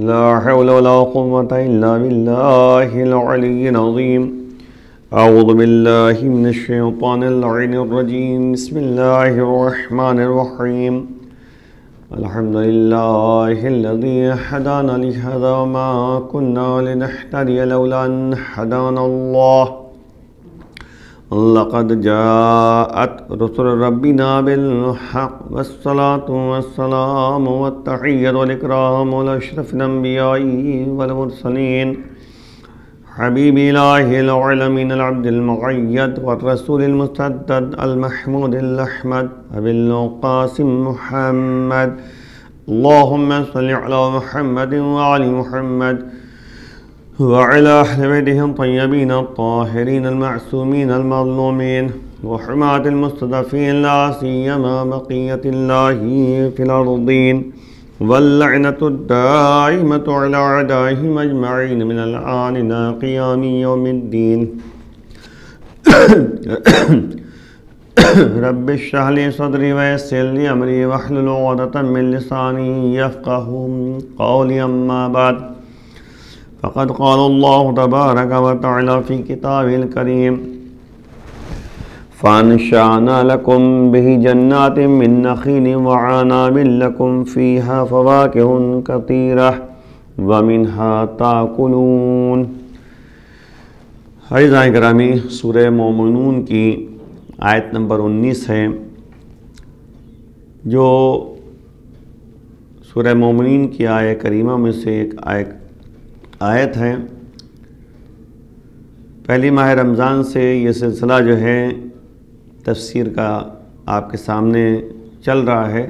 لا حول ولا قوة إلا بالله العلي العظيم. أعوذ بالله من الشيطان اللعين الرجيم. بسم الله الرحمن الرحيم. الحمد لله الذي هدانا لهذا وما كنا لنهتدي لولا أن هدانا الله. لقد جاءت رسل ربنا بالحق والصلاة والسلام والتحية والإكرام لأشرف الأنبياء والمرسلين حبيب إله العالمين العبد المقيد والرسول المسدد المحمود الأحمد أبي القاسم محمد. اللهم صل على محمد وعلى محمد وعلى أهل بيته الطيبين الطاهرين المعصومين المظلومين وحماة المستضعفين لا سيما بقية الله في الأرضين واللعنة الدائمة على أعدائهم أجمعين من الآن إلى قيام يوم الدين. رب اشرح لي صدري ويسر لي أمري واحلل عقدة من لساني يفقهوا قولي. أما بعد فقد قال الله تبارك وتعالى في كتابه الكريم فأنشأنا لكم به جنات من نخيل وعناب لكم فيها فواكه كثيرة ومنها تأكلون. عزیزان گرامی، سورہ مومنون کی آیت نمبر 19 ہے، جو سورہ مومنین کی آیت کریمہ میں سے ایک آیت ہے. پہلی ماہ رمضان سے یہ سلسلہ جو ہے تفسیر کا آپ کے سامنے چل رہا ہے.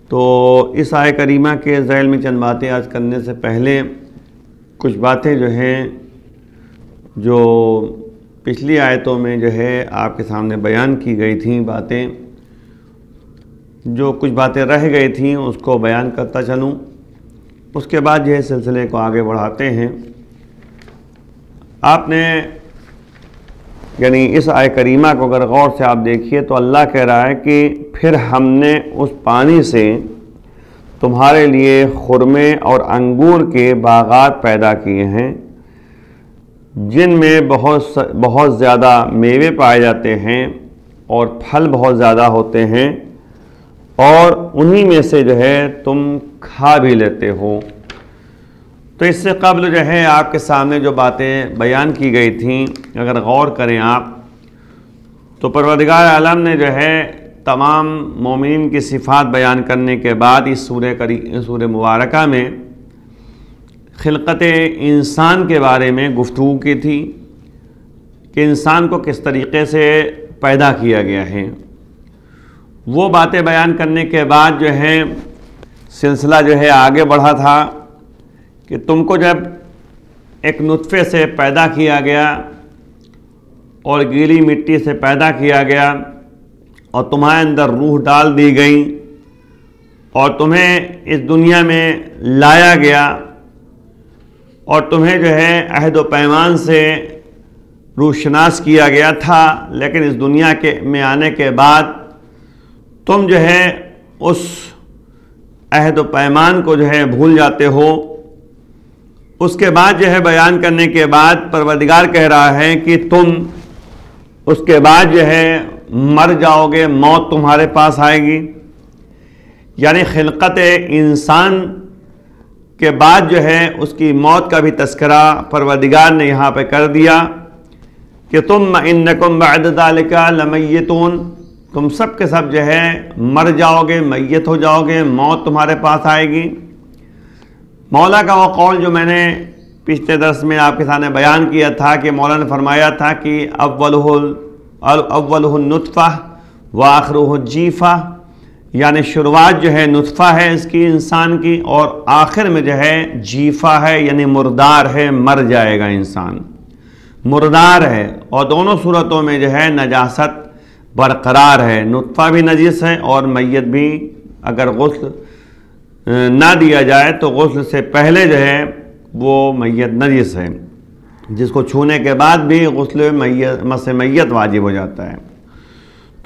تو اس آیت کریمہ کے ذیل میں چند باتیں آج کرنے سے پہلے کچھ باتیں جو ہیں جو پچھلی آیتوں میں جو ہے آپ کے سامنے بیان کی گئی تھیں، باتیں جو کچھ باتیں رہ گئی تھیں اس کو بیان کرتا چلوں. اس کے بعد یہ سلسلے کو آگے بڑھاتے ہیں. آپ نے یعنی اس آیت کریمہ کو اگر غور سے آپ دیکھیے تو اللہ کہہ رہا ہے کہ پھر ہم نے اس پانی سے تمہارے لیے خرمے اور انگور کے باغات پیدا کیے ہیں جن میں بہت زیادہ میوے پائے جاتے ہیں اور پھل بہت زیادہ ہوتے ہیں، اور انہی میں سے جو ہے تم کھا بھی لیتے ہو. تو اس سے قبل جو ہے آپ کے سامنے جو باتیں بیان کی گئی تھیں اگر غور کریں آپ تو پروردگار عالم نے جو ہے تمام مومنین کی صفات بیان کرنے کے بعد اس سورہ مبارکہ میں خلقت انسان کے بارے میں گفتگو کی تھی کہ انسان کو کس طریقے سے پیدا کیا گیا ہے. وہ باتیں بیان کرنے کے بعد جو ہے سلسلہ جو ہے آگے بڑھا تھا کہ تم کو جب ایک نطفے سے پیدا کیا گیا اور گیلی مٹی سے پیدا کیا گیا اور تمہارے اندر روح ڈال دی گئی اور تمہیں اس دنیا میں لایا گیا اور تمہیں جو ہے عہد و پیمان سے روشناس کیا گیا تھا، لیکن اس دنیا میں آنے کے بعد تم جو ہے اس عہد و پیمان کو جو ہے بھول جاتے ہو. اس کے بعد جو ہے بیان کرنے کے بعد پروردگار کہہ رہا ہے کہ تم اس کے بعد جو ہے مر جاؤ گے، موت تمہارے پاس آئے گی. یعنی خلقت انسان کے بعد جو ہے اس کی موت کا بھی تذکرہ پروردگار نے یہاں پہ کر دیا کہ تم انکم بعد ذالک لمیتون، تم سب کے سب جو ہے مر جاؤ گے، میت ہو جاؤ گے، موت تمہارے پاس آئے گی. مولا کا وہ قول جو میں نے پچھلے درس میں آپ کے سامنے بیان کیا تھا کہ مولا نے فرمایا تھا کہ اولہ النطفہ وآخرہ الجیفہ، یعنی شروعات جو ہے نطفہ ہے اس کی انسان کی اور آخر میں جو ہے جیفہ ہے، یعنی مردار ہے، مر جائے گا انسان، مردار ہے. اور دونوں صورتوں میں جو ہے نجاست برقرار ہے. نطفہ بھی نجس ہے اور میت بھی اگر غسل نہ دیا جائے تو غسل سے پہلے جو ہے وہ میت نجس ہے، جس کو چھونے کے بعد بھی غسل مس میت واجب ہو جاتا ہے.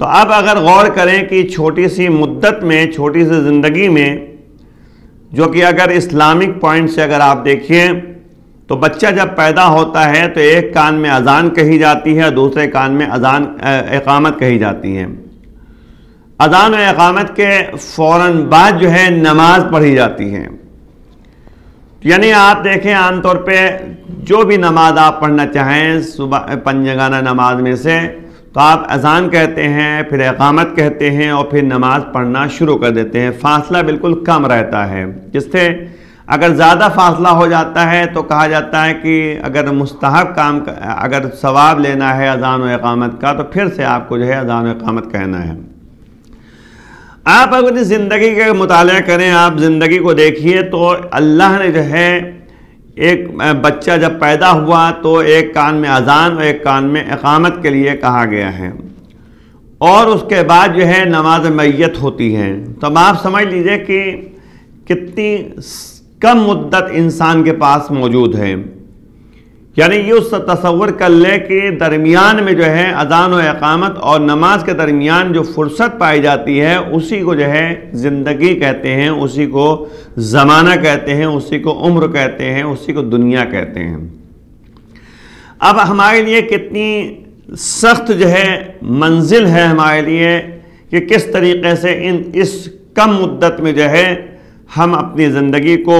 تو اب اگر غور کریں کہ چھوٹی سی مدت میں، چھوٹی سی زندگی میں، جو کہ اگر اسلامک پوائنٹ سے اگر آپ دیکھیں تو بچہ جب پیدا ہوتا ہے تو ایک کان میں اذان کہی جاتی ہے، دوسرے کان میں اقامت کہی جاتی ہے۔ اذان و اقامت کے فوراً بعد جو ہے نماز پڑھی جاتی ہے۔ یعنی آپ دیکھیں عام طور پہ جو بھی نماز آپ پڑھنا چاہیں صبح پنجگانہ نماز میں سے، تو آپ اذان کہتے ہیں، پھر اقامت کہتے ہیں اور پھر نماز پڑھنا شروع کر دیتے ہیں۔ فاصلہ بالکل کم رہتا ہے، جس سے اگر زیادہ فاصلہ ہو جاتا ہے تو کہا جاتا ہے کہ اگر مستحب کام، اگر ثواب لینا ہے اذان و اقامت کا تو پھر سے آپ کو جو ہے اذان و اقامت کہنا ہے۔ آپ اگر زندگی کا مطالعہ کریں، آپ زندگی کو دیکھیے تو اللہ نے جو ہے ایک بچہ جب پیدا ہوا تو ایک کان میں اذان اور ایک کان میں اقامت کے لیے کہا گیا ہے، اور اس کے بعد جو ہے نماز میت ہوتی ہے۔ تو اب آپ سمجھ لیجئے کہ کتنی کم مدت انسان کے پاس موجود ہے۔ یعنی یہ تصور کر لے کہ درمیان میں جو ہے اذان و اقامت اور نماز کے درمیان جو فرصت پائی جاتی ہے اسی کو جو ہے زندگی کہتے ہیں، اسی کو زمانہ کہتے ہیں، اسی کو عمر کہتے ہیں، اسی کو دنیا کہتے ہیں۔ اب ہمارے لیے کتنی سخت جو ہے منزل ہے ہمارے لیے کہ کس طریقے سے اس کم مدت میں جو ہے ہم اپنی زندگی کو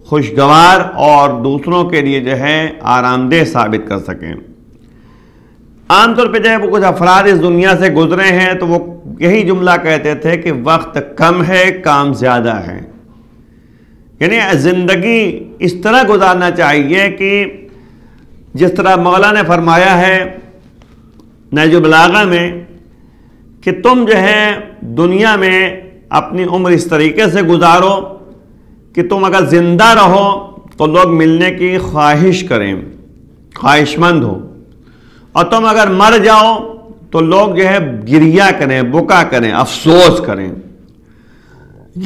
خوشگوار اور دوسروں کے لیے جو ہے آرام دہ ثابت کر سکیں۔ عام طور پہ جو ہے وہ کچھ افراد اس دنیا سے گزرے ہیں تو وہ یہی جملہ کہتے تھے کہ وقت کم ہے، کام زیادہ ہے۔ یعنی زندگی اس طرح گزارنا چاہیے کہ جس طرح مولا نے فرمایا ہے نہج البلاغہ میں کہ تم جو ہے دنیا میں اپنی عمر اس طریقے سے گزارو کہ تم اگر زندہ رہو تو لوگ ملنے کی خواہش کریں، خواہش مند ہو، اور تم اگر مر جاؤ تو لوگ جو ہے گریہ کریں، بکا کریں، افسوس کریں۔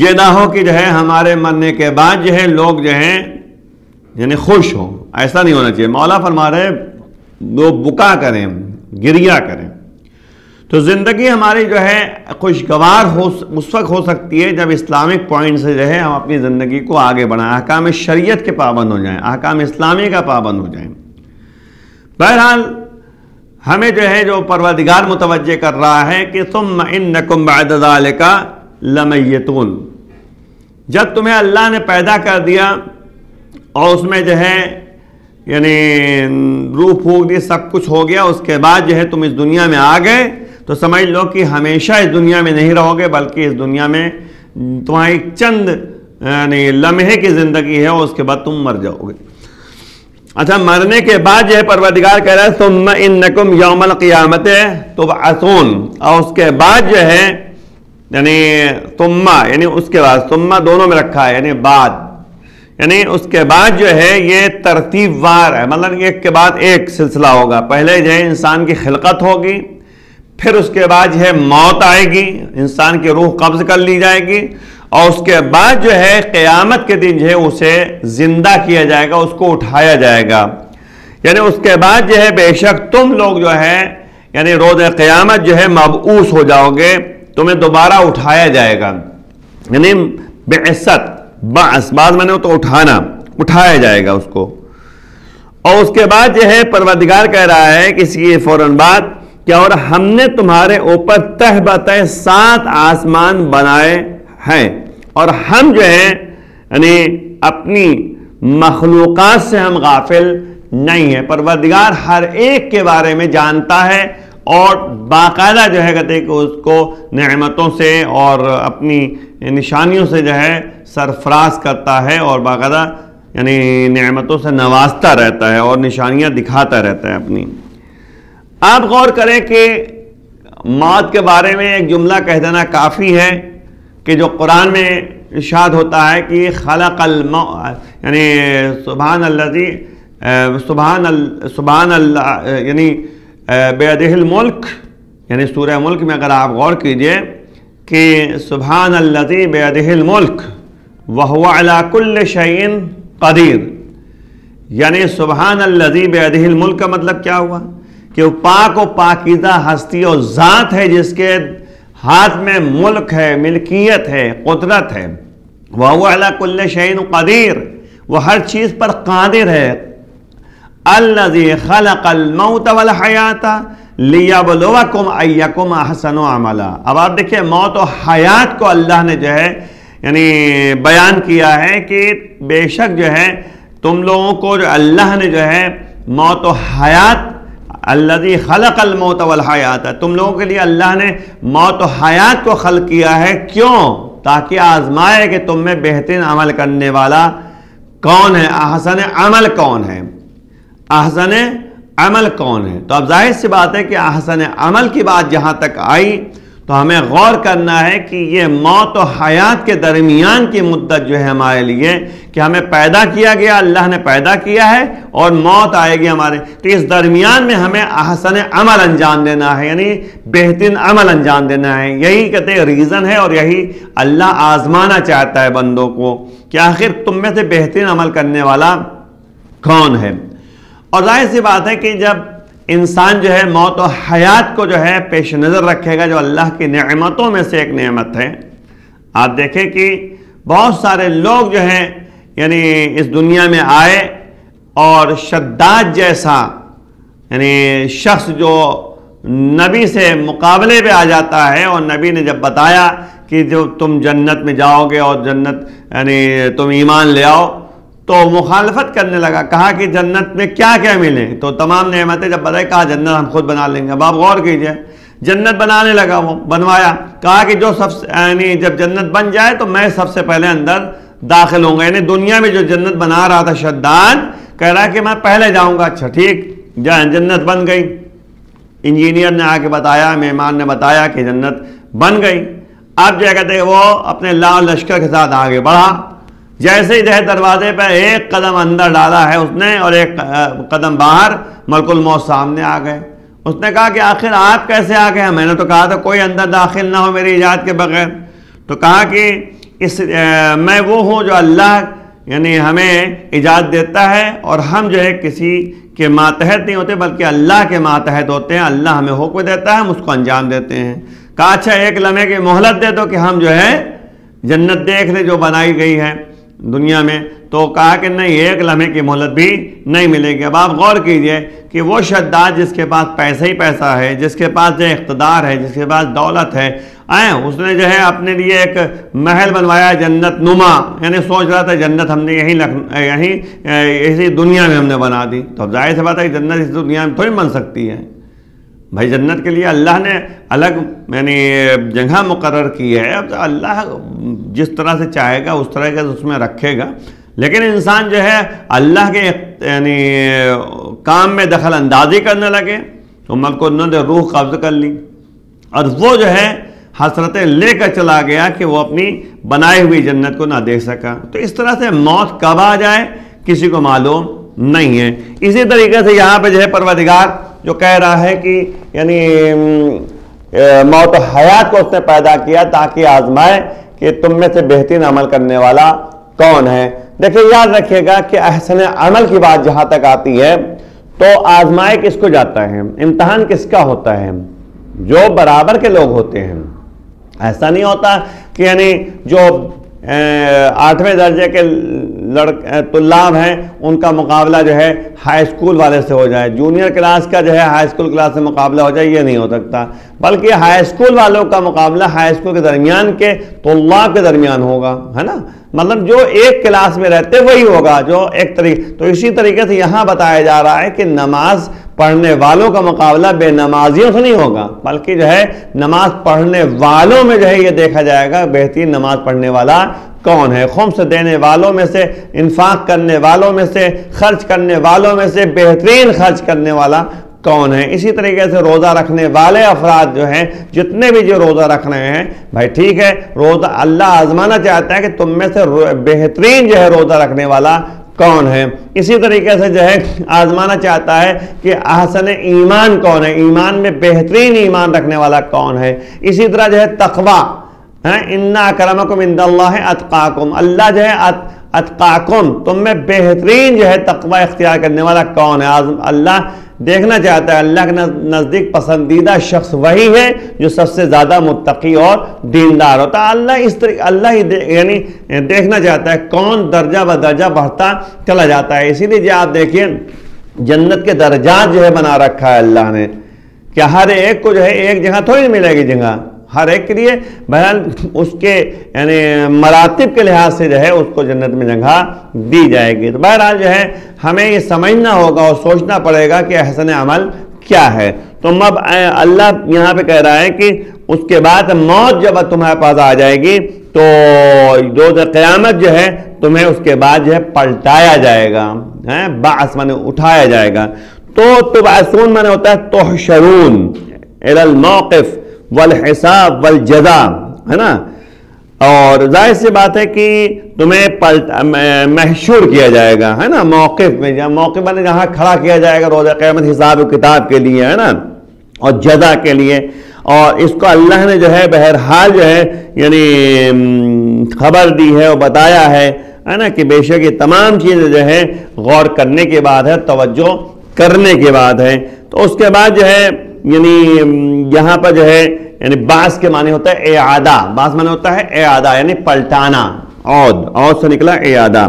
یہ نہ ہو کہ جو ہے ہمارے مرنے کے بعد جو ہے لوگ جو ہیں یعنی خوش ہوں، ایسا نہیں ہونا چاہیے۔ مولا فرما رہے وہ بکا کریں، گریہ کریں۔ تو زندگی ہماری جو ہے خوشگوار اس وقت ہو سکتی ہے جب اسلامک پوائنٹ سے جو ہے ہم اپنی زندگی کو آگے بڑھائیں، احکام شریعت کے پابند ہو جائیں، احکام اسلامی کا پابند ہو جائیں۔ بہرحال ہمیں جو ہے جو پروردگار متوجہ کر رہا ہے کہ ثم انکم بعد ذالک لمیتون، جب تمہیں اللہ نے پیدا کر دیا اور اس میں جو ہے یعنی روح پھونک دی، سب کچھ ہو گیا، اس کے بعد جو ہے تم اس دنیا میں آ گئے تو سمجھ لو کہ ہمیشہ اس دنیا میں نہیں رہو گے، بلکہ اس دنیا میں تمہاری چند یعنی لمحے کی زندگی ہے اور اس کے بعد تم مر جاؤ گے۔ اچھا، مرنے کے بعد جو ہے پروردگار کہہ رہا ہے ثم انکم یوم القیامت تبعثون، اور اس کے بعد جو ہے یعنی ثم یعنی اس کے بعد، ثم دونوں میں رکھا ہے یعنی بعد، یعنی اس کے بعد جو ہے یہ ترتیب وار ہے، مطلب ایک کے بعد ایک سلسلہ ہوگا۔ پہلے جو ہے انسان کی خلقت ہوگی، پھر اس کے بعد جو ہے موت آئے گی، انسان کی روح قبض کر لی جائے گی، اور اس کے بعد جو ہے قیامت کے دن جو ہے اسے زندہ کیا جائے گا، اس کو اٹھایا جائے گا۔ یعنی اس کے بعد جو ہے بے شک تم لوگ جو ہے یعنی روز قیامت جو ہے مبعوث ہو جاؤ گے، تمہیں دوبارہ اٹھایا جائے گا، یعنی بعثت، بعث بعض میں نے تو اٹھانا، اٹھایا جائے گا اس کو۔ اور اس کے بعد جو ہے پروردگار کہہ رہا ہے کہ اس کی فوراً بعد کہ اور ہم نے تمہارے اوپر تہ بتہ 7 آسمان بنائے ہیں، اور ہم جو ہیں یعنی اپنی مخلوقات سے ہم غافل نہیں ہیں۔ پروردگار ہر ایک کے بارے میں جانتا ہے اور باقاعدہ جو ہے کہتے کہ اس کو نعمتوں سے اور اپنی نشانیوں سے جو ہے سرفراز کرتا ہے، اور باقاعدہ یعنی نعمتوں سے نوازتا رہتا ہے اور نشانیاں دکھاتا رہتا ہے اپنی۔ آپ غور کریں کہ موت کے بارے میں ایک جملہ کہہ دینا کافی ہے کہ جو قرآن میں ارشاد ہوتا ہے کہ خلق الموت، یعنی سبحان اللہ یعنی بیدہ الملک، یعنی سورہ ملک میں اگر آپ غور کیجئے کہ سبحان الذی بیدہ الملک وہو علی کل شیء قدیر، یعنی سبحان الذی بیدہ الملک کا مطلب کیا ہوا کہ وہ پاک و پاکیزہ ہستی اور ذات ہے جس کے ہاتھ میں ملک ہے، ملکیت ہے، قدرت ہے۔ وَهُوَ عَلَى كُلِّ شَيْءٍ قَدِيرٌ، وہ ہر چیز پر قادر ہے۔ الَّذِي خَلَقَ الْمَوْتَ وَالْحَيَاةَ لِيَبْلُوَكُمْ أَيَّكُمْ أَحْسَنُ عَمَلًا۔ اب آپ دیکھیں موت و حیات کو اللہ نے جو ہے یعنی بیان کیا ہے کہ بے شک جو ہے تم لوگوں کو جو اللہ نے جو ہے موت و حیات، الذی خلق الموت والحیات، تم لوگوں کے لیے اللہ نے موت و حیات کو خلق کیا ہے۔ کیوں؟ تاکہ آزمائے کہ تم میں بہترین عمل کرنے والا کون ہے، احسن عمل کون ہے، احسن عمل کون ہے۔ تو اب ظاہر سی بات ہے کہ احسن عمل کی بات جہاں تک آئی تو ہمیں غور کرنا ہے کہ یہ موت و حیات کے درمیان کی مدت جو ہے ہمارے لیے کہ ہمیں پیدا کیا گیا، اللہ نے پیدا کیا ہے اور موت آئے گی ہمارے، تو اس درمیان میں ہمیں احسن عمل انجام دینا ہے، یعنی بہترین عمل انجام دینا ہے۔ یہی کہتے ہیں ریزن ہے اور یہی اللہ آزمانا چاہتا ہے بندوں کو کہ آخر تم میں سے بہترین عمل کرنے والا کون ہے۔ اور ظاہر سی بات ہے کہ جب انسان جو ہے موت و حیات کو جو ہے پیش نظر رکھے گا، جو اللہ کی نعمتوں میں سے ایک نعمت ہے، آپ دیکھیں کہ بہت سارے لوگ جو ہیں یعنی اس دنیا میں آئے اور شداد جیسا یعنی شخص جو نبی سے مقابلے پہ آ جاتا ہے، اور نبی نے جب بتایا کہ جو تم جنت میں جاؤ گے اور جنت یعنی تم ایمان لے آؤ، تو مخالفت کرنے لگا، کہا کہ جنت میں کیا کیا ملے، تو تمام نعمتیں جب بتائی، کہا جنت ہم خود بنا لیں گے۔ اب آپ غور کیجئے، جنت بنانے لگا، وہ بنوایا، کہا کہ جو یعنی جب جنت بن جائے تو میں سب سے پہلے اندر داخل ہوں گا، یعنی دنیا میں جو جنت بنا رہا تھا شداد کہہ رہا کہ میں پہلے جاؤں گا۔ اچھا ٹھیک، جنت بن گئی، انجینئر نے آ کے بتایا، مہمان نے بتایا کہ جنت بن گئی۔ اب جو کہتے ہیں وہ اپنے لاؤ لشکر کے ساتھ آگے بڑھا، جیسے ہی جو دروازے پہ ایک قدم اندر ڈالا ہے اس نے اور ایک قدم باہر، ملک الموت سامنے آ گئے۔ اس نے کہا کہ آخر آپ کیسے آ گئے؟ میں نے تو کہا تھا کوئی اندر داخل نہ ہو میری اجازت کے بغیر۔ تو کہا کہ میں وہ ہوں جو اللہ یعنی ہمیں اجازت دیتا ہے، اور ہم جو ہے کسی کے ماتحت نہیں ہوتے بلکہ اللہ کے ماتحت ہوتے ہیں، اللہ ہمیں حکم دیتا ہے، ہم اس کو انجام دیتے ہیں۔ کہا اچھا ایک لمحے کی مہلت دے دو کہ ہم جو ہے جنت دیکھ لیں جو بنائی گئی ہے دنیا میں۔ تو کہا کہ نہیں، ایک لمحے کی مہلت بھی نہیں ملے گی۔ اب آپ غور کیجئے کہ وہ شداد جس کے پاس پیسہ ہی پیسہ ہے، جس کے پاس جو اقتدار ہے، جس کے پاس دولت ہے، اس نے جو ہے اپنے لیے ایک محل بنوایا جنت نما، یعنی سوچ رہا تھا جنت ہم نے یہیں اسی دنیا میں ہم نے بنا دی۔ تو اب ظاہر سی بات ہے کہ جنت اس دنیا میں تھوڑی بن سکتی ہے بھائی، جنت کے لیے اللہ نے الگ یعنی جگہ مقرر کی ہے، اب اللہ جس طرح سے چاہے گا اس طرح کا اس میں رکھے گا، لیکن انسان جو ہے اللہ کے یعنی کام میں دخل اندازی کرنے لگے تو ملک انہوں نے روح قبض کر لی، اور وہ جو ہے حسرتیں لے کر چلا گیا کہ وہ اپنی بنائی ہوئی جنت کو نہ دیکھ سکا۔ تو اس طرح سے موت کب آ جائے کسی کو معلوم نہیں ہے۔ اسی طریقے سے یہاں پہ جو ہے پروردگار جو کہہ رہا ہے کہ یعنی موت و حیات کو اس نے پیدا کیا تاکہ آزمائے کہ تم میں سے بہترین عمل کرنے والا کون ہے۔ دیکھیں یاد رکھیے گا کہ احسن عمل کی بات جہاں تک آتی ہے تو آزمائے کس کو جاتا ہے، امتحان کس کا ہوتا ہے؟ جو برابر کے لوگ ہوتے ہیں۔ ایسا نہیں ہوتا کہ یعنی جو 8ویں درجے کے طلاب ہیں ان کا مقابلہ جو ہے ہائی اسکول والے سے ہو جائے، جونیئر کلاس کا جو ہے ہائی اسکول کلاس سے مقابلہ ہو جائے، یہ نہیں ہو سکتا، بلکہ ہائی اسکول والوں کا مقابلہ ہائی اسکول کے درمیان کے طلاب کے درمیان ہوگا، ہے نا، مطلب جو ایک کلاس میں رہتے وہی ہوگا جو ایک طریقے۔ تو اسی طریقے سے یہاں بتایا جا رہا ہے کہ نماز پڑھنے والوں کا مقابلہ بے نمازیوں سے نہیں ہوگا، بلکہ جو ہے نماز پڑھنے والوں میں جو ہے یہ دیکھا جائے گا بہترین نماز پڑھنے والا کون ہے، خمس دینے والوں میں سے، انفاق کرنے والوں میں سے، خرچ کرنے والوں میں سے بہترین خرچ کرنے والا کون ہے۔ اسی طریقے سے روزہ رکھنے والے افراد جو ہیں، جتنے بھی جو روزہ رکھ رہے ہیں بھائی ٹھیک ہے، روزہ اللہ آزمانا چاہتا ہے کہ تم میں سے بہترین جو ہے روزہ رکھنے والا کون ہے۔ اسی طریقے سے جو ہے آزمانا چاہتا ہے کہ احسن ایمان کون ہے، ایمان میں بہترین ایمان رکھنے والا کون ہے۔ اسی طرح جو ہے تقوی، ان اکرمکم عند اللہ اتقاکم، اللہ جو ہے اتقاکم، تم میں بہترین جو ہے تقوی اختیار کرنے والا کون ہے؟ اللہ دیکھنا چاہتا ہے، اللہ کے نزدیک پسندیدہ شخص وہی ہے جو سب سے زیادہ متقی اور دیندار ہوتا ہے۔ اللہ ہی یعنی دیکھنا چاہتا ہے کون درجہ بدرجہ بڑھتا چلا جاتا ہے۔ اسی لیے آپ دیکھیں جنت کے درجات جو ہے بنا رکھا ہے اللہ نے، کہ ہر ایک کو جو ہے ایک جگہ تھوڑی ملے گی جگہ، ہر ایک کے لیے بہرحال اس کے یعنی مراتب کے لحاظ سے جو ہے اس کو جنت میں جگہ دی جائے گی۔ تو بہرحال جو ہے ہمیں یہ سمجھنا ہوگا اور سوچنا پڑے گا کہ احسن عمل کیا ہے۔ تو اب اللہ یہاں پہ کہہ رہا ہے کہ اس کے بعد موت جب تمہارے پاس آ جائے گی تو روز قیامت جو ہے تمہیں اس کے بعد جو ہے پلٹایا جائے گا، بعث مانے اٹھایا جائے گا۔ تو تبعثون مانے ہوتا ہے تحشرون الی الموقف والحساب والجزاء، ہے نا، اور ظاہر سی بات ہے کہ تمہیں محشور کیا جائے گا، ہے نا، موقف میں، موقف میں جہاں کھڑا کیا جائے گا روز قیامت حساب و کتاب کے لیے، ہے نا، اور جزا کے لیے۔ اور اس کو اللہ نے جو ہے بہرحال جو ہے یعنی خبر دی ہے اور بتایا ہے نا، کہ بے شک یہ تمام چیزیں جو ہے غور کرنے کے بعد ہے، توجہ کرنے کے بعد ہے۔ تو اس کے بعد جو ہے یعنی یہاں پر جو ہے یعنی بعث کے معنی ہوتا ہے اعادہ، بعث معنی ہوتا ہے اعادہ یعنی پلٹانا، عود سے نکلا اعادہ۔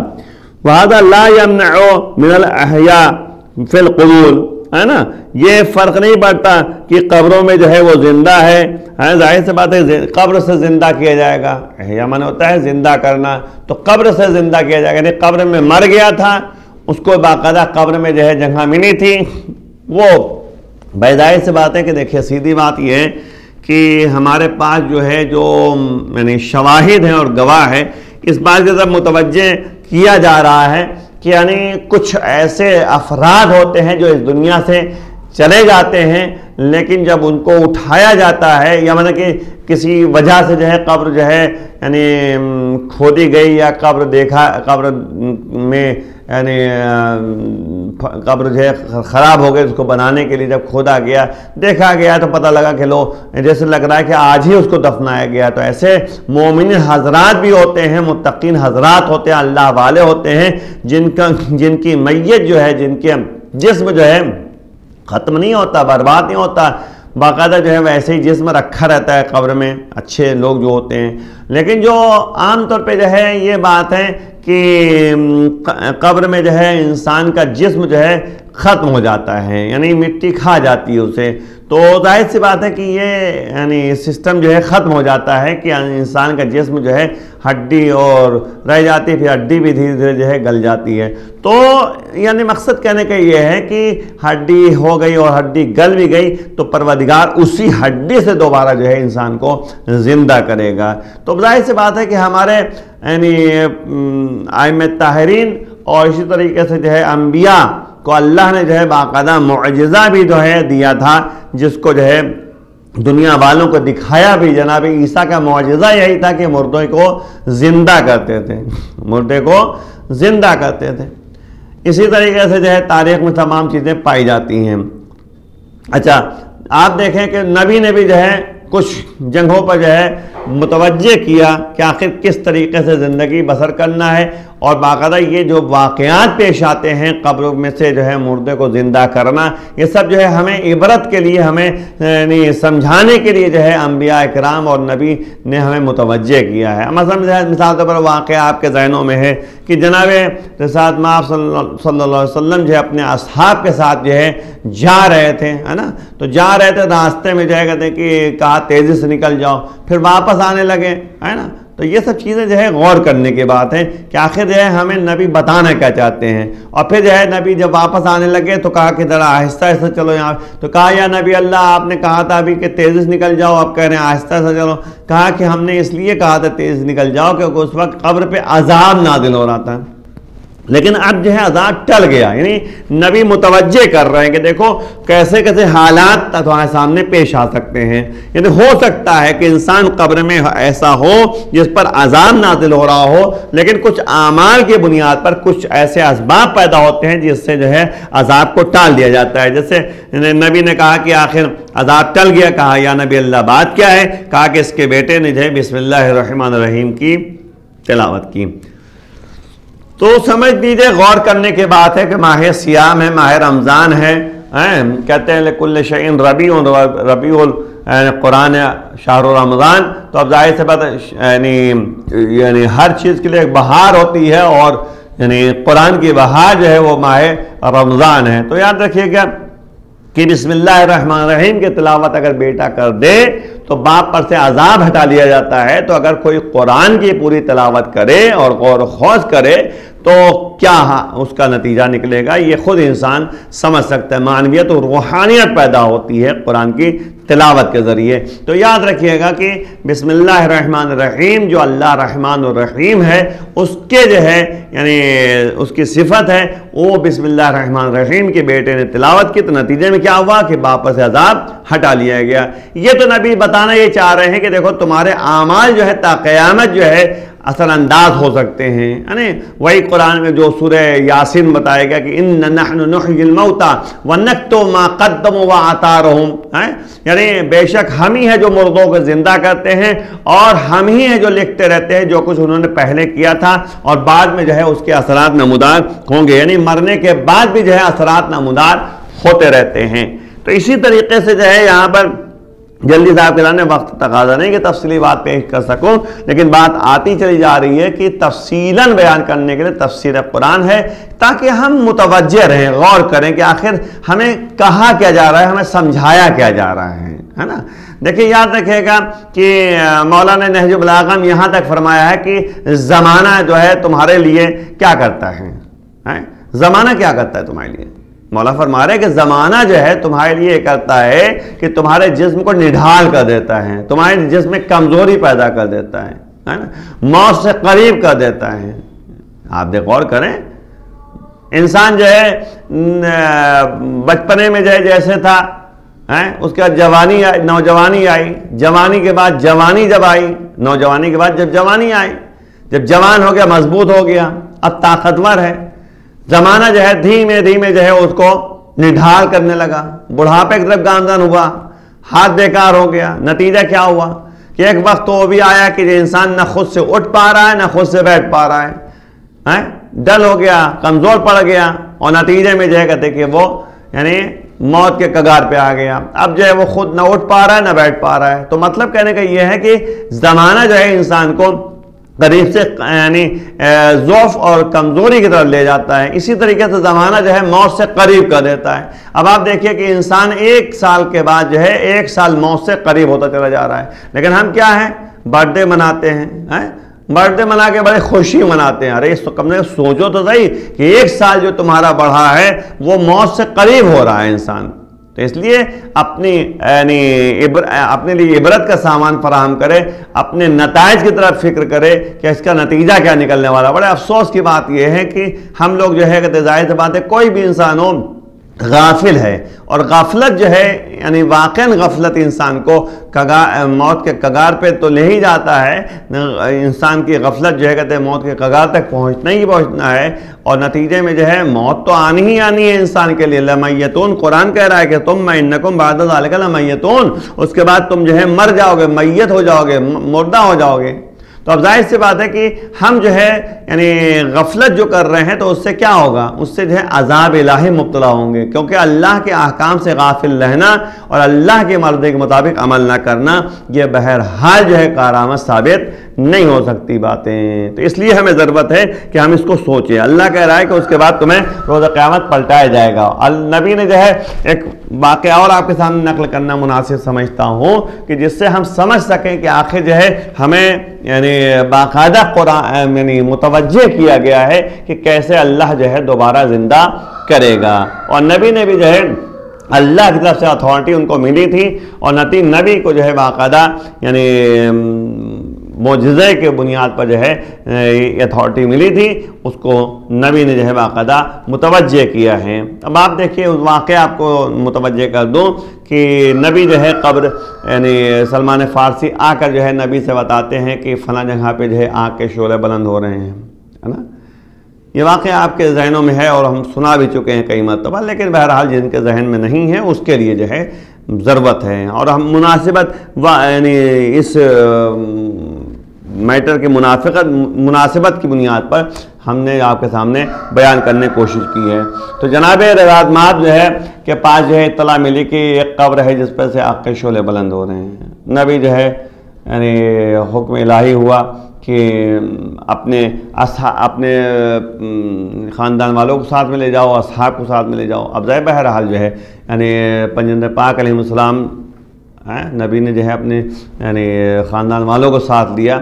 وَهَذَا لَا يَمْنَعُ مِنَ الْأَحْيَاءِ فِي الْقُبُورِ، ہے نا، یہ فرق نہیں پڑتا کہ قبروں میں جو ہے وہ زندہ ہے، ظاہر سے بات ہے قبر سے زندہ کیا جائے گا، احیا معنی ہوتا ہے زندہ کرنا، تو قبر سے زندہ کیا جائے گا، یعنی قبر میں مر گیا تھا، اس کو باقاعدہ قبر میں جو ہے جگہ ملی تھی، وہ ظاہر سے بات ہے کہ دیکھیے سیدھی بات یہ ہے کہ ہمارے پاس جو ہے جو یعنی شواہد ہیں اور گواہ ہے، اس بات کی طرف متوجہ کیا جا رہا ہے کہ یعنی کچھ ایسے افراد ہوتے ہیں جو اس دنیا سے چلے جاتے ہیں، لیکن جب ان کو اٹھایا جاتا ہے یا مطلب کہ کسی وجہ سے جو ہے قبر جو ہے یعنی کھودی گئی یا قبر میں یعنی قبر جو ہے خراب ہو گئی، اس کو بنانے کے لیے جب کھودا گیا دیکھا گیا تو پتہ لگا کہ لو جیسے لگ رہا ہے کہ آج ہی اس کو دفنایا گیا، تو ایسے مومن حضرات بھی ہوتے ہیں، متقین حضرات ہوتے ہیں، اللہ والے ہوتے ہیں، جن کی میت جو ہے، جن کے جسم جو ہے ختم نہیں ہوتا، برباد نہیں ہوتا، باقاعدہ جو ہے ویسے ہی جسم رکھا رہتا ہے قبر میں، اچھے لوگ جو ہوتے ہیں۔ لیکن جو عام طور پہ جو ہے یہ بات ہے کہ قبر میں جو ہے انسان کا جسم جو ہے ختم ہو جاتا ہے، یعنی مٹی کھا جاتی ہے اسے، تو ظاہر سی بات ہے کہ یہ یعنی سسٹم جو ہے ختم ہو جاتا ہے کہ انسان کا جسم جو ہے ہڈی اور رہ جاتی ہے، پھر ہڈی بھی دھیرے دھیرے جو ہے گل جاتی ہے۔ تو یعنی مقصد کہنے کا یہ ہے کہ ہڈی ہو گئی اور ہڈی گل بھی گئی تو پروردگار اسی ہڈی سے دوبارہ جو ہے انسان کو زندہ کرے گا۔ تو ظاہر سی بات ہے کہ ہمارے یعنی ائمہ طاہرین اور اسی طریقے سے جو ہے انبیاء کو اللہ نے جو ہے باقاعدہ معجزہ بھی جو ہے دیا تھا، جس کو جو ہے دنیا والوں کو دکھایا بھی۔ جناب عیسیٰ کا معجزہ یہی تھا کہ مردوں کو زندہ کرتے تھے، مردے کو زندہ کرتے تھے۔ اسی طریقے سے جو ہے تاریخ میں تمام چیزیں پائی جاتی ہیں۔ اچھا آپ دیکھیں کہ نبی نے بھی جو ہے کچھ جگہوں پر جو ہے متوجہ کیا کہ آخر کس طریقے سے زندگی بسر کرنا ہے، اور باقاعدہ یہ جو واقعات پیش آتے ہیں قبروں میں سے جو ہے مردے کو زندہ کرنا، یہ سب جو ہے ہمیں عبرت کے لیے، ہمیں یعنی سمجھانے کے لیے جو ہے انبیاء اکرام اور نبی نے ہمیں متوجہ کیا ہے۔ مثال طور پر واقعہ آپ کے ذہنوں میں ہے کہ جناب رسالت مآب صلی اللہ علیہ وسلم جو ہے اپنے اصحاب کے ساتھ جو ہے جا رہے تھے، ہے نا، تو جا رہے تھے راستے میں جو ہے کہتے ہیں کہ کہا تیزی سے نکل جاؤ، پھر واپس آنے لگے، ہے نا۔ تو یہ سب چیزیں جو ہے غور کرنے کی بات ہے کہ آخر جو ہے ہمیں نبی بتانا کیا چاہتے ہیں۔ اور پھر جو ہے نبی جب واپس آنے لگے تو کہا کہ ذرا آہستہ آہستہ چلو یہاں، تو کہا یا نبی اللہ آپ نے کہا تھا ابھی کہ تیزی سے نکل جاؤ، اب کہہ رہے ہیں آہستہ سے چلو۔ کہا کہ ہم نے اس لیے کہا تھا تیزی سے نکل جاؤ کیونکہ اس وقت قبر پہ عذاب نازل ہو رہا تھا، لیکن اب جو ہے عذاب ٹل گیا، یعنی نبی متوجہ کر رہے ہیں کہ دیکھو کیسے کیسے حالات تمہارے سامنے پیش آ سکتے ہیں، یعنی ہو سکتا ہے کہ انسان قبر میں ایسا ہو جس پر عذاب نازل ہو رہا ہو، لیکن کچھ اعمال کی بنیاد پر کچھ ایسے اسباب پیدا ہوتے ہیں جس سے جو ہے عذاب کو ٹال دیا جاتا ہے۔ جیسے نبی نے کہا کہ آخر عذاب ٹل گیا، کہا یا نبی اللہ بات کیا ہے؟ کہا کہ اس کے بیٹے نے جو ہے بسم اللہ الرحمن الرحیم کی تلاوت کی۔ تو سمجھ لیجیے غور کرنے کی بات ہے کہ ماہ سیام ہے، ماہ رمضان ہے، کہتے ہیں لکل شیء ربیع قرآن شہر رمضان، تو اب ظاہر سے بات یعنی ہر چیز کے لیے ایک بہار ہوتی ہے، اور یعنی قرآن کی بہار جو ہے وہ ماہ رمضان ہے۔ تو یاد رکھیے گا کہ بسم اللہ الرحمن الرحیم کی تلاوت اگر بیٹا کر دے تو باپ پر سے عذاب ہٹا لیا جاتا ہے۔ تو اگر کوئی قرآن کی پوری تلاوت کرے اور غور و خوض کرے تو کیا اس کا نتیجہ نکلے گا، یہ خود انسان سمجھ سکتا ہے۔ معنویت اور روحانیت پیدا ہوتی ہے قرآن کی تلاوت کے ذریعے۔ تو یاد رکھیے گا کہ بسم اللہ الرحمن الرحیم جو اللہ رحمان الرحیم ہے اس کے جو ہے یعنی اس کی صفت ہے، وہ بسم اللہ الرحمن الرحیم کے بیٹے نے تلاوت کی، تو نتیجے میں کیا ہوا کہ باپ سے عذاب ہٹا لیا گیا۔ یہ تو نبی بتانا یہ چاہ رہے ہیں کہ دیکھو تمہارے اعمال جو ہے تا قیامت جو ہے اثر انداز ہو سکتے ہیں، یعنی وہی قرآن میں جو سورہ یاسین بتایا گیا کہ ان نحن نحیی الموتى ونکتب ما قدموا وآثارهم، یعنی بے شک ہم ہی ہیں جو مردوں کو زندہ کرتے ہیں، اور ہم ہی ہیں جو لکھتے رہتے ہیں جو کچھ انہوں نے پہلے کیا تھا، اور بعد میں جو ہے اس کے اثرات نمودار ہوں گے، یعنی مرنے کے بعد بھی جو ہے اثرات نمودار ہوتے رہتے ہیں۔ تو اسی طریقے سے جو ہے یہاں پر جلدی صاحب کے لانے وقت تقاضا نہیں کہ تفصیلی بات پیش کر سکوں، لیکن بات آتی چلی جا رہی ہے کہ تفصیلاً بیان کرنے کے لیے تفسیر قرآن ہے، تاکہ ہم متوجہ رہیں، غور کریں کہ آخر ہمیں کہا کیا جا رہا ہے، ہمیں سمجھایا کیا جا رہا ہے نا۔ دیکھیں یاد رکھے گا کہ مولانا نہج البلاغہ میں یہاں تک فرمایا ہے کہ زمانہ جو ہے تمہارے لیے کیا کرتا ہے، زمانہ کیا کرتا ہے تمہارے لیے، مولا فرما رہے کہ زمانہ جو ہے تمہارے لیے یہ کرتا ہے کہ تمہارے جسم کو نڈھال کر دیتا ہے، تمہارے جسم میں کمزوری پیدا کر دیتا ہے نا، موت سے قریب کر دیتا ہے۔ آپ دیکھ غور کریں، انسان جو ہے بچپنے میں جو ہے جیسے تھا، اس کے بعد جوانی آئی، نوجوانی آئی، جوانی کے بعد جوانی جب آئی، نوجوانی کے بعد جب جوانی آئی، جب جوان ہو گیا مضبوط ہو گیا، اب طاقتور ہے، زمانہ جو ہے دھیمے دھیمے جو ہے اس کو نڈھال کرنے لگا، بڑھاپے کی طرف گامزن ہوا، ہاتھ بیکار ہو گیا۔ نتیجہ کیا ہوا کہ ایک وقت تو وہ بھی آیا کہ انسان نہ خود سے اٹھ پا رہا ہے نہ خود سے بیٹھ پا رہا ہے، ڈل ہو گیا، کمزور پڑ گیا، اور نتیجے میں جو ہے کہتے کہ وہ یعنی موت کے کگار پہ آ گیا۔ اب جو ہے وہ خود نہ اٹھ پا رہا ہے نہ بیٹھ پا رہا ہے۔ تو مطلب کہنے کا یہ ہے کہ زمانہ جو ہے انسان کو قریب سے یعنی ضعف اور کمزوری کی طرف لے جاتا ہے، اسی طریقے سے زمانہ جو ہے موت سے قریب کر دیتا ہے۔ اب آپ دیکھیے کہ انسان ایک سال کے بعد جو ہے ایک سال موت سے قریب ہوتا چلا جا رہا ہے، لیکن ہم کیا ہیں، برتھ ڈے مناتے ہیں، برتھ ڈے منا کے بڑے خوشی مناتے ہیں۔ ارے اس کم سے سوچو تو صحیح کہ ایک سال جو تمہارا بڑھا ہے وہ موت سے قریب ہو رہا ہے انسان۔ تو اس لیے اپنی یعنی اپنے لیے عبرت کا سامان فراہم کرے، اپنے نتائج کی طرف فکر کرے کہ اس کا نتیجہ کیا نکلنے والا۔ بڑے افسوس کی بات یہ ہے کہ ہم لوگ جو ہے کہ ظاہر سی بات ہے کوئی بھی انسان ہو غافل ہے، اور غفلت جو ہے یعنی واقعاً غفلت انسان کو موت کے کگار پہ تو لے ہی جاتا ہے۔ انسان کی غفلت جو ہے کہتے ہیں موت کے کگار تک پہنچنا ہی پہنچنا ہے، اور نتیجے میں جو ہے موت تو آنی ہی آنی ہے انسان کے لیے۔ لمیتون قرآن کہہ رہا ہے کہ تم انکم بعد ذالک لمیتون، اس کے بعد تم جو ہے مر جاؤ گے، میت ہو جاؤ گے، مردہ ہو جاؤ گے۔ تو اب ظاہر سی بات ہے کہ ہم جو ہے یعنی غفلت جو کر رہے ہیں تو اس سے کیا ہوگا، اس سے جو ہے عذاب الہی مبتلا ہوں گے، کیونکہ اللہ کے احکام سے غافل رہنا اور اللہ کے مرضی کے مطابق عمل نہ کرنا یہ بہرحال جو ہے کارآمد ثابت نہیں ہو سکتی باتیں۔ تو اس لیے ہمیں ضرورت ہے کہ ہم اس کو سوچیں۔ اللہ کہہ رہا ہے کہ اس کے بعد تمہیں روز قیامت پلٹایا جائے گا۔ نبی نے جو ہے ایک واقعہ اور آپ کے سامنے نقل کرنا مناسب سمجھتا ہوں کہ جس سے ہم سمجھ سکیں کہ آخر جو ہے ہمیں یعنی باقاعدہ قرآن یعنی متوجہ کیا گیا ہے کہ کیسے اللہ جو ہے دوبارہ زندہ کرے گا۔ اور نبی نے بھی جو ہے اللہ کی طرف سے اتھارٹی ان کو ملی تھی، اور نبی کو جو ہے باقاعدہ یعنی معجزے کے بنیاد پر جو ہے اتھارٹی ملی تھی، اس کو نبی نے جو ہے باقاعدہ متوجہ کیا ہے۔ اب آپ دیکھیے اس واقعہ آپ کو متوجہ کر دوں کہ نبی جو ہے قبر یعنی سلمان فارسی آ کر جو ہے نبی سے بتاتے ہیں کہ فلاں جگہ پہ جو ہے آگ کے شعلے بلند ہو رہے ہیں، ہے نا۔ یہ واقعہ آپ کے ذہنوں میں ہے اور ہم سنا بھی چکے ہیں کئی مرتبہ، لیکن بہرحال جن کے ذہن میں نہیں ہے اس کے لیے جو ہے ضرورت ہے، اور ہم یعنی اس میٹر کی مناسبت کی بنیاد پر ہم نے آپ کے سامنے بیان کرنے کی کوشش کی ہے۔ تو جناب رضاعت مآب جو ہے کہ پاس جو ہے اطلاع ملی کہ ایک قبر ہے جس پر سے آگ کے شعلے بلند ہو رہے ہیں۔ نبی جو ہے یعنی حکم الہی ہوا کہ اپنے خاندان والوں کو ساتھ میں لے جاؤ، اصحاب کو ساتھ میں لے جاؤ۔ اب بہرحال جو ہے یعنی پیغمبر پاک علیہ السلام نبی نے جو ہے اپنے یعنی خاندان والوں کو ساتھ لیا،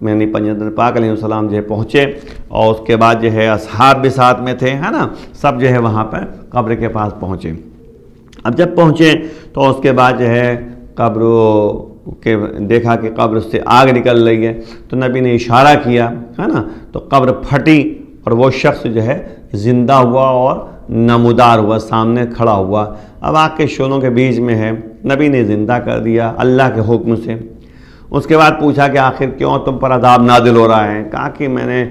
یعنی پیغمبر پاک علیہ السلام جو ہے پہنچے، اور اس کے بعد جو ہے اصحاب بھی ساتھ میں تھے، ہے نا، سب جو ہے وہاں پر قبر کے پاس پہنچے۔ اب جب پہنچے تو اس کے بعد جو ہے قبر کہ دیکھا کہ قبر سے آگ نکل رہی ہے، تو نبی نے اشارہ کیا، ہے نا، تو قبر پھٹی اور وہ شخص جو ہے زندہ ہوا اور نمودار ہوا، سامنے کھڑا ہوا۔ اب آگ کے شعلوں کے بیچ میں ہے، نبی نے زندہ کر دیا اللہ کے حکم سے۔ اس کے بعد پوچھا کہ آخر کیوں تم پر عذاب نازل ہو رہا ہے؟ کہا کہ میں نے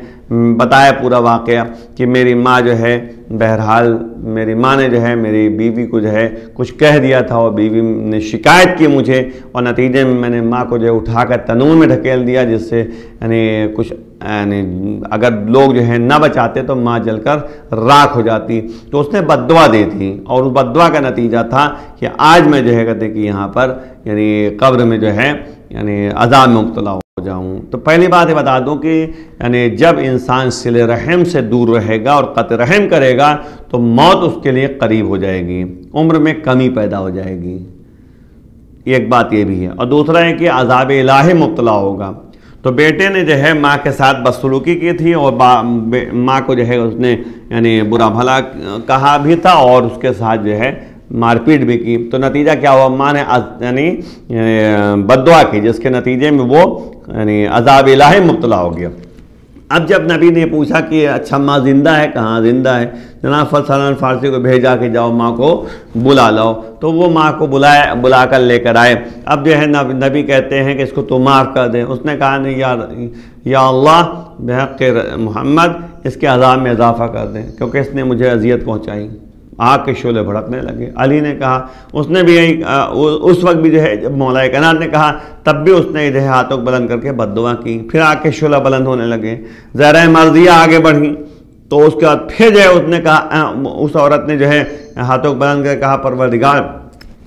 بتایا پورا واقعہ کہ میری ماں جو ہے بہرحال میری ماں نے جو ہے میری بیوی کو جو ہے کچھ کہہ دیا تھا، اور بیوی نے شکایت کی مجھے، اور نتیجے میں نے ماں کو جو ہے اٹھا کر تنور میں ڈھکیل دیا، جس سے یعنی کچھ یعنی اگر لوگ جو ہے نہ بچاتے تو ماں جل کر راکھ ہو جاتی۔ تو اس نے بد دعا دی تھی، اور اس بد دعا کا نتیجہ تھا کہ آج میں جو ہے کہتے کہ یہاں پر یعنی قبر میں جو ہے یعنی عذاب میں مبتلا ہو جاؤں۔ تو پہلی بات یہ بتا دوں کہ یعنی جب انسان صلہ رحم سے دور رہے گا اور قطع رحم کرے گا تو موت اس کے لیے قریب ہو جائے گی، عمر میں کمی پیدا ہو جائے گی، ایک بات یہ بھی ہے۔ اور دوسرا ہے کہ عذاب الہی مبتلا ہوگا۔ تو بیٹے نے جو ہے ماں کے ساتھ بدسلوکی کی تھی، اور ماں کو جو ہے اس نے یعنی برا بھلا کہا بھی تھا، اور اس کے ساتھ جو ہے مار پیٹ بھی کی۔ تو نتیجہ کیا ہوا؟ ماں نے یعنی بد دعا کی، جس کے نتیجے میں وہ یعنی عذاب الہی مبتلا ہو گیا۔ اب جب نبی نے پوچھا کہ اچھا ماں زندہ ہے؟ کہاں زندہ ہے؟ جناب سلمان فارسی کو بھیجا کہ جاؤ ماں کو بلا لاؤ۔ تو وہ ماں کو بلا کر لے کر آئے۔ اب جو ہے نبی کہتے ہیں کہ اس کو تو معاف کر دیں۔ اس نے کہا نہیں یا اللہ بحق محمد اس کے عذاب میں اضافہ کر دیں، کیونکہ اس نے مجھے اذیت پہنچائی۔ آگ کے شعلے بھڑکنے لگے۔ علی نے کہا، اس نے بھی یہی اس وقت بھی جو ہے جب مولا کائنات نے کہا تب بھی اس نے جو ہے ہاتھوں کو بلند کر کے بد دعا کی۔ پھر آگ کے شعلہ بلند ہونے لگے، زہرہ مرضیہ آگے بڑھی، تو اس کے بعد پھر جو ہے اس نے کہا، اس عورت نے جو ہے ہاتھوں کو بلند کر کہا پروردگار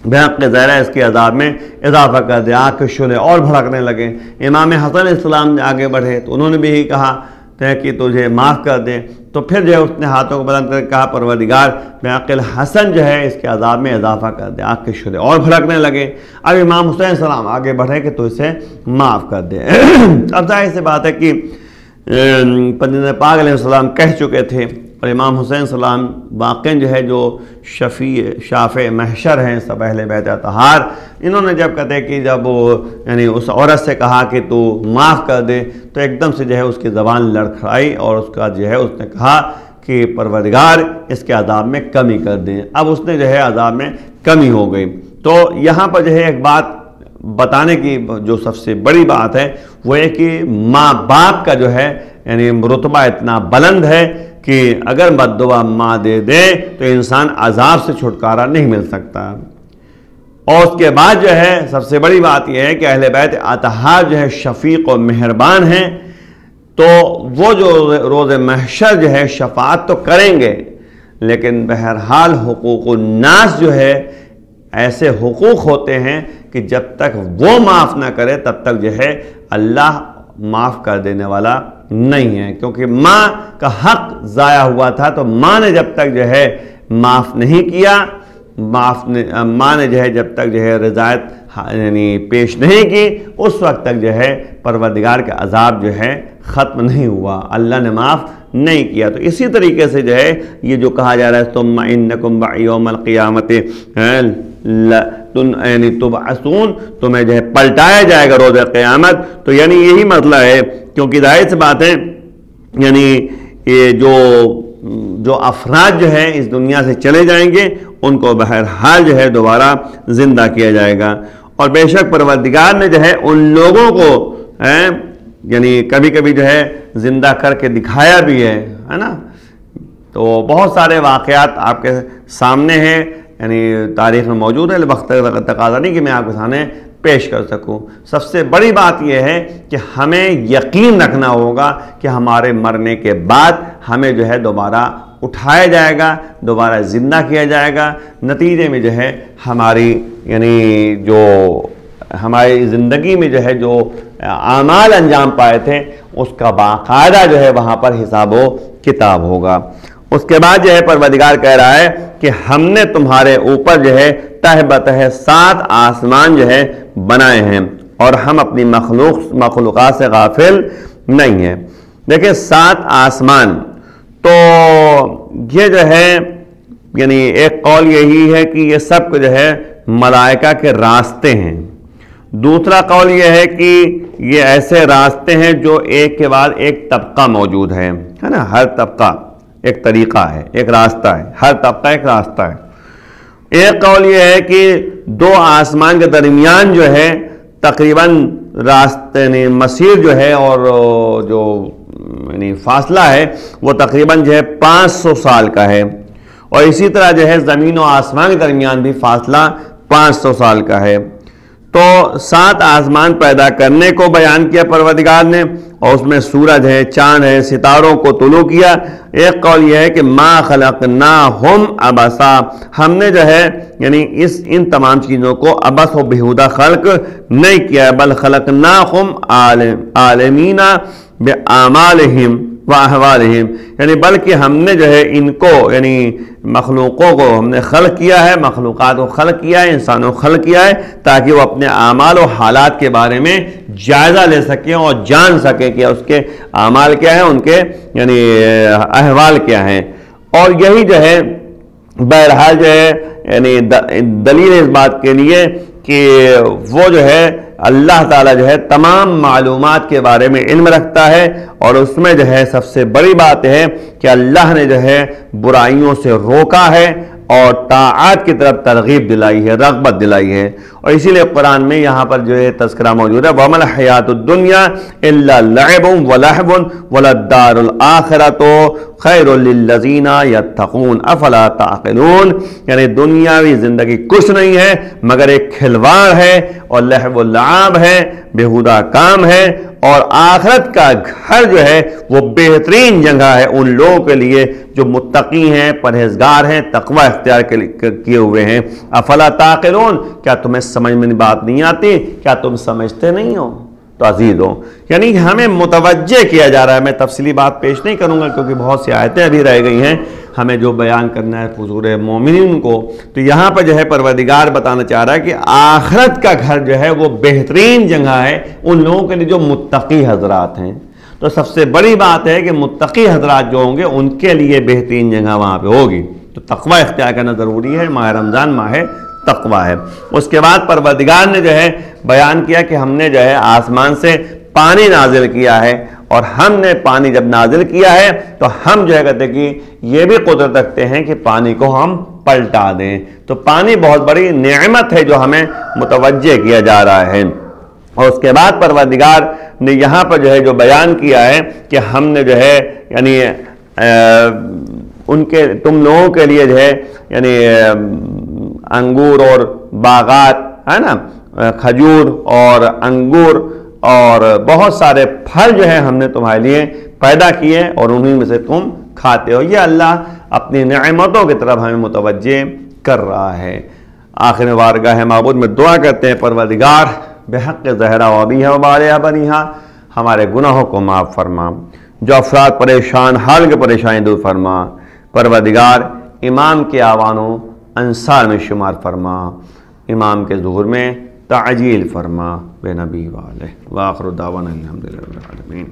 بحق زہرہ اس کے عذاب میں اضافہ کر دے۔ آگ کے شعلے اور بھڑکنے لگے۔ امام حسن علیہ السلام آگے بڑھے تو انہوں نے بھی یہی کہا کہ تجھے معاف کر دے۔ تو پھر جو ہے اس نے ہاتھوں کو بلند کر کہا پروردگار بحق الحسن جو ہے اس کے عذاب میں اضافہ کر دے۔ آگ کے شعلے اور بھڑکنے لگے۔ اب امام حسین السلام آگے بڑھے کہ تو اسے معاف کر دے۔ اب ظاہر سی بات ہے کہ پیغمبر پاک علیہ السلام کہہ چکے تھے، اور امام حسین السلام واقعاً جو ہے جو شافع محشر ہیں سب اہل بیت اطہار، انہوں نے جب کہتے کہ جب وہ یعنی اس عورت سے کہا کہ تو معاف کر دے تو ایک دم سے جو ہے اس کی زبان لڑکھڑائی، اور اس کا جو ہے اس نے کہا کہ پروردگار اس کے عذاب میں کمی کر دیں۔ اب اس نے جو ہے عذاب میں کمی ہو گئی۔ تو یہاں پر جو ہے ایک بات بتانے کی جو سب سے بڑی بات ہے وہ ہے کہ ماں باپ کا جو ہے یعنی رتبہ اتنا بلند ہے کہ اگر بد دعا ماں دے دے تو انسان عذاب سے چھٹکارا نہیں مل سکتا۔ اور اس کے بعد جو ہے سب سے بڑی بات یہ ہے کہ اہل بیت اطہار جو ہے شفیق و مہربان ہیں، تو وہ جو روز محشر جو ہے شفاعت تو کریں گے، لیکن بہرحال حقوق الناس جو ہے ایسے حقوق ہوتے ہیں کہ جب تک وہ معاف نہ کرے تب تک جو ہے اللہ معاف کر دینے والا نہیں ہے، کیونکہ ماں کا حق ضائع ہوا تھا۔ تو ماں نے جب تک جو ہے معاف نہیں کیا، ماں نے جو ہے جب تک جو ہے رضایت یعنی پیش نہیں کی، اس وقت تک جو ہے پروردگار کا عذاب جو ہے ختم نہیں ہوا، اللہ نے معاف نہیں کیا۔ تو اسی طریقے سے جو ہے یہ جو کہا جا رہا ہے ثم انکم یوم القیامت یعنی تبعثون، تمہیں جو ہے پلٹایا جائے گا روز قیامت، تو یعنی یہی مسئلہ ہے، کیونکہ ظاہر سی بات ہے یعنی یہ جو افراد جو ہے اس دنیا سے چلے جائیں گے ان کو بہرحال جو ہے دوبارہ زندہ کیا جائے گا، اور بے شک پروردگار نے جو ہے ان لوگوں کو یعنی کبھی کبھی جو ہے زندہ کر کے دکھایا بھی ہے نا۔ تو بہت سارے واقعات آپ کے سامنے ہیں، یعنی تاریخ میں موجود ہے، وقت تقاضا نہیں کہ میں آپ کے سامنے پیش کر سکوں۔ سب سے بڑی بات یہ ہے کہ ہمیں یقین رکھنا ہوگا کہ ہمارے مرنے کے بعد ہمیں جو ہے دوبارہ اٹھایا جائے گا، دوبارہ زندہ کیا جائے گا، نتیجے میں جو ہے ہماری یعنی جو ہماری زندگی میں جو ہے جو اعمال انجام پائے تھے اس کا باقاعدہ جو ہے وہاں پر حساب و کتاب ہوگا۔ اس کے بعد جو ہے پروردگار کہہ رہا ہے کہ ہم نے تمہارے اوپر جو ہے تہ بتہ 7 آسمان جو ہے بنائے ہیں اور ہم اپنی مخلوقات سے غافل نہیں ہیں۔ دیکھیں 7 آسمان، تو یہ جو ہے یعنی ایک قول یہی ہے کہ یہ سب جو ہے ملائکہ کے راستے ہیں۔ دوسرا قول یہ ہے کہ یہ ایسے راستے ہیں جو ایک کے بعد ایک طبقہ موجود ہے نا، ہر طبقہ ایک طریقہ ہے، ایک راستہ ہے، ہر طبقہ ایک راستہ ہے۔ ایک قول یہ ہے کہ 2 آسمان کے درمیان جو ہے تقریباً راستے یعنی مسیر جو ہے اور جو یعنی فاصلہ ہے وہ تقریباً جو ہے 500 سال کا ہے، اور اسی طرح جو ہے زمین و آسمان کے درمیان بھی فاصلہ 500 سال کا ہے۔ تو 7 آسمان پیدا کرنے کو بیان کیا پروردگار نے، اور اس میں سورج ہے، چاند ہے، ستاروں کو طلوع کیا۔ ایک قول یہ ہے کہ ما خلقناہم عبثا، ہم نے جو ہے یعنی ان تمام چیزوں کو عبث و بیہودہ خلق نہیں کیا ہے، بل خلقناہم عالمین باعمالہم واحوالہم، یعنی بلکہ ہم نے جو ہے ان کو یعنی مخلوقوں کو ہم نے خلق کیا ہے، مخلوقات کو خلق کیا ہے، انسانوں کو خلق کیا ہے تاکہ وہ اپنے اعمال و حالات کے بارے میں جائزہ لے سکیں اور جان سکیں کہ اس کے اعمال کیا ہیں، ان کے یعنی احوال کیا ہیں۔ اور یہی جو ہے بہرحال جو ہے یعنی دلیل اس بات کے لیے کہ وہ جو ہے اللہ تعالیٰ جو ہے تمام معلومات کے بارے میں علم رکھتا ہے، اور اس میں جو ہے سب سے بڑی بات ہے کہ اللہ نے جو ہے برائیوں سے روکا ہے اور طاعات کی طرف ترغیب دلائی ہے، رغبت دلائی ہے۔ اور اسی لیے قرآن میں یہاں پر جو ہے تذکرہ موجود ہے وَمَا الْحَيَاةُ الدُّنْيَا إِلَّا لَعِبٌ وَلَهْوٌ وَلَلدَّارُ الْآخِرَةُ خَيْرٌ لِلَّذِينَ يَتَّقُونَ أَفَلَا تَعْقِلُونَ، یعنی دنیاوی زندگی کچھ نہیں ہے مگر ایک کھلواڑ ہے اور لہو و لعاب ہے، بیہودہ کام ہے، اور آخرت کا گھر جو ہے وہ بہترین جگہ ہے ان لوگوں کے لیے جو متقی ہیں، پرہیزگار ہیں، تقوی اختیار کیے ہوئے ہیں۔ افلا تعقلون، کیا تمہیں سمجھ میں بات نہیں آتی؟ کیا تم سمجھتے نہیں ہو؟ تو عزیزوں یعنی ہمیں متوجہ کیا جا رہا ہے، میں تفصیلی بات پیش نہیں کروں گا کیونکہ بہت سی آیتیں ابھی رہ گئی ہیں ہمیں جو بیان کرنا ہے حضور مومنین کو۔ تو یہاں پر جو ہے پروردگار بتانا چاہ رہا ہے کہ آخرت کا گھر جو ہے وہ بہترین جگہ ہے ان لوگوں کے لیے جو متقی حضرات ہیں۔ تو سب سے بڑی بات ہے کہ متقی حضرات جو ہوں گے ان کے لیے بہترین جگہ وہاں پہ ہوگی۔ تو تقوی اختیار کرنا ضروری ہے، ماہ رمضان ماہ تقوی ہے۔ اس کے بعد پروردگار نے جو ہے بیان کیا کہ ہم نے جو ہے آسمان سے پانی نازل کیا ہے، اور ہم نے پانی جب نازل کیا ہے تو ہم جو ہے کہتے ہیں کہ یہ بھی قدرت رکھتے ہیں کہ پانی کو ہم پلٹا دیں۔ تو پانی بہت بڑی نعمت ہے جو ہمیں متوجہ کیا جا رہا ہے۔ اور اس کے بعد پروردگار نے یہاں پر جو ہے جو بیان کیا ہے کہ ہم نے جو ہے یعنی ان کے تم لوگوں کے لیے جو ہے یعنی انگور اور باغات ہے نا، کھجور اور انگور اور بہت سارے پھل جو ہے ہم نے تمہارے لیے پیدا کیے اور انہیں میں سے تم کھاتے ہو۔ یہ اللہ اپنی نعمتوں کی طرف ہمیں متوجہ کر رہا ہے۔ آخر میں بارگاہ معبود میں دعا کرتے ہیں پروردگار بحق زہرا و ابیہا و بالہا بنیہا ہمارے گناہوں کو معاف فرما، جو افراد پریشان حال کے پریشانی دور فرما، پروردگار امام کے آوانوں انصار میں شمار فرما، امام کے ظہور میں تعجیل فرما بے نبی والے، وآخر دعوانا الحمدللہ رب العالمین۔